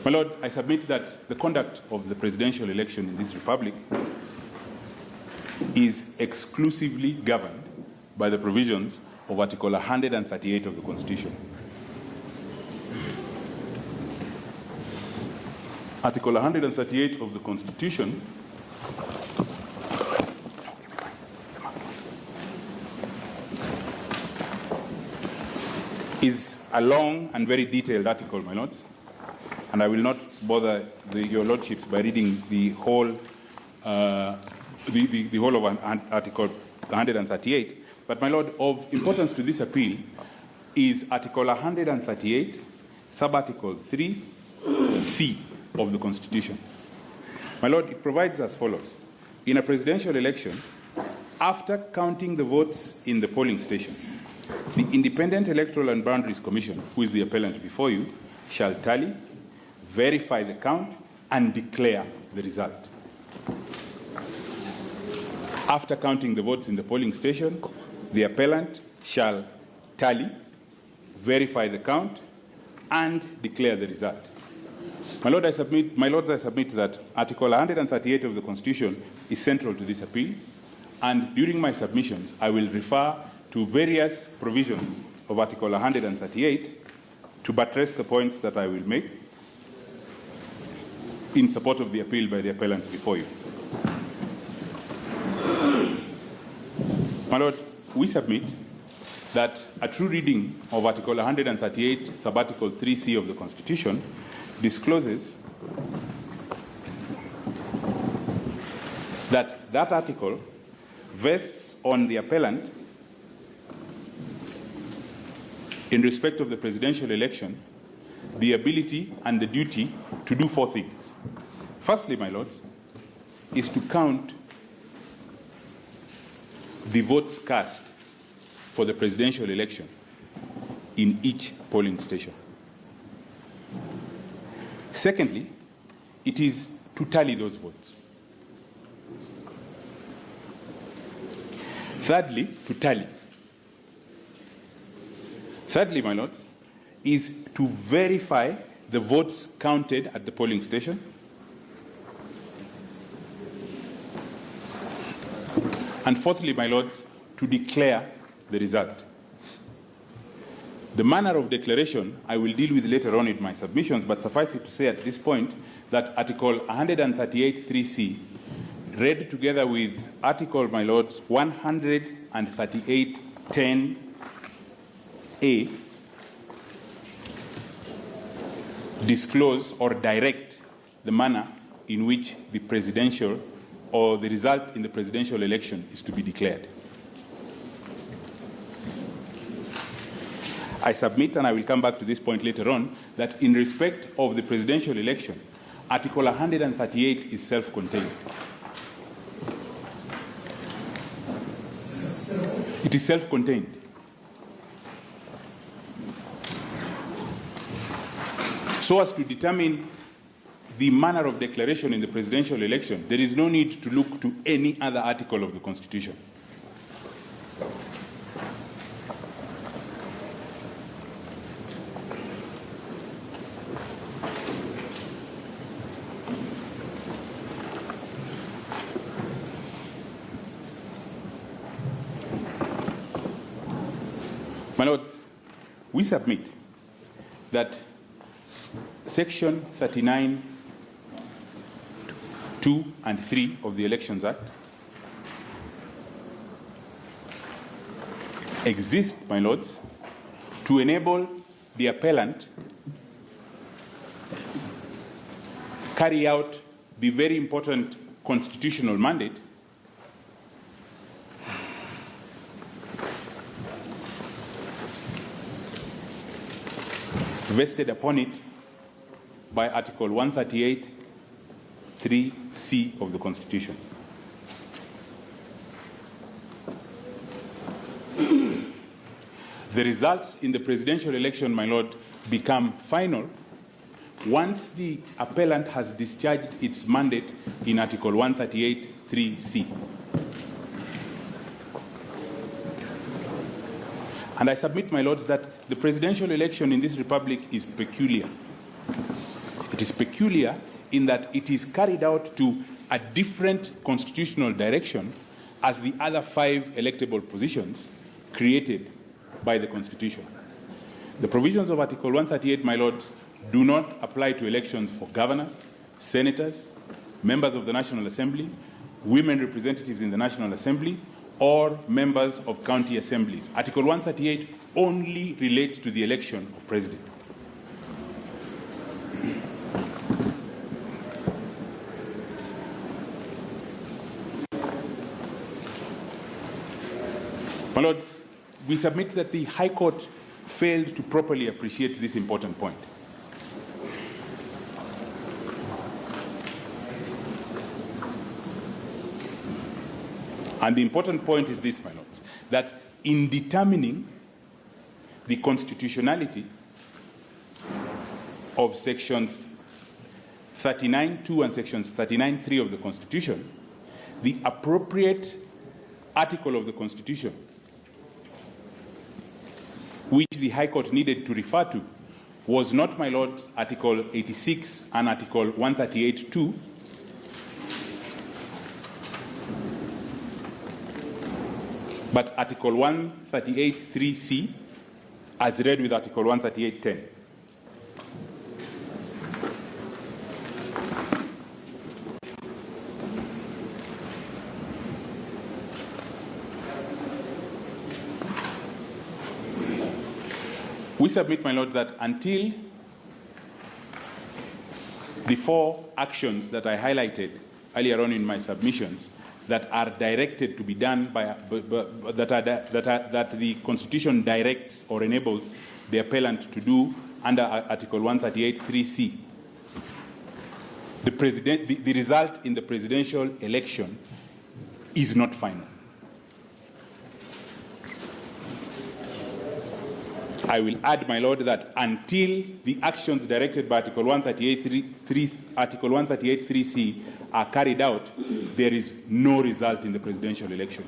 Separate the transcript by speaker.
Speaker 1: My Lord, I submit that the conduct of the presidential election in this republic is exclusively governed by the provisions of Article 138 of the Constitution. Article 138 of the Constitution is a long and very detailed article, my Lord, and I will not bother your Lordships by reading the whole the whole of Article 138. But, my Lord, of importance to this appeal is Article 138, Sub-Article 3C of the Constitution. My Lord, it provides as follows. In a presidential election, after counting the votes in the polling station, the Independent Electoral and Boundaries Commission, who is the appellant before you, shall tally, verify the count, and declare the result. After counting the votes in the polling station, the appellant shall tally, verify the count, and declare the result. My Lords, I submit that Article 138 of the Constitution is central to this appeal, and during my submissions, I will refer to various provisions of Article 138 to buttress the points that I will make in support of the appeal by the appellants before you. My Lord, we submit that a true reading of Article 138, Sub-Article 3C of the Constitution discloses that that article vests on the appellant in respect of the presidential election the ability and the duty to do four things. Firstly, my Lord, is to count the votes cast for the presidential election in each polling station. Secondly, it is to tally those votes. Thirdly, to tally. Thirdly, my Lord, is to verify the votes counted at the polling station. And fourthly, my Lords, to declare the result. The manner of declaration I will deal with later on in my submissions, but suffice it to say at this point that Article 138 3C, read together with Article, my Lords, 138 10A, disclose or direct the manner in which the presidential or the result in the presidential election is to be declared. I submit, and I will come back to this point later on, that in respect of the presidential election, Article 138 is self-contained. It is self-contained. So as to determine the manner of declaration in the presidential election, there is no need to look to any other article of the Constitution. My Lords, we submit that Section 39, 2 and 3 of the Elections Act exist, my Lords, to enable the appellant carry out the very important constitutional mandate vested upon it by Article 138 3C of the Constitution. The results in the presidential election, my Lord, become final once the appellant has discharged its mandate in Article 138 3C. And I submit, my Lords, that the presidential election in this republic is peculiar. It is peculiar in that it is carried out to a different constitutional direction as the other 5 electable positions created by the Constitution. The provisions of Article 138, my lords, do not apply to elections for governors, senators, members of the National Assembly, women representatives in the National Assembly, or members of county assemblies. Article 138 only relates to the election of president. My lords, we submit that the High Court failed to properly appreciate this important point. And the important point is this, my lords, that in determining the constitutionality of sections 39(2) and sections 39(3) of the Constitution, the appropriate article of the Constitution which the High Court needed to refer to was not, my lords, Article 86 and Article 138(2), but Article 138(3)(c), as read with Article 138(10). We submit, my lord, that until the 4 actions that I highlighted earlier on in my submissions that are directed to be done by that the Constitution directs or enables the appellant to do under Article 138(3)(c), the result in the presidential election is not final. I will add, my lord, that until the actions directed by Article 138(3)(c) are carried out, there is no result in the presidential election.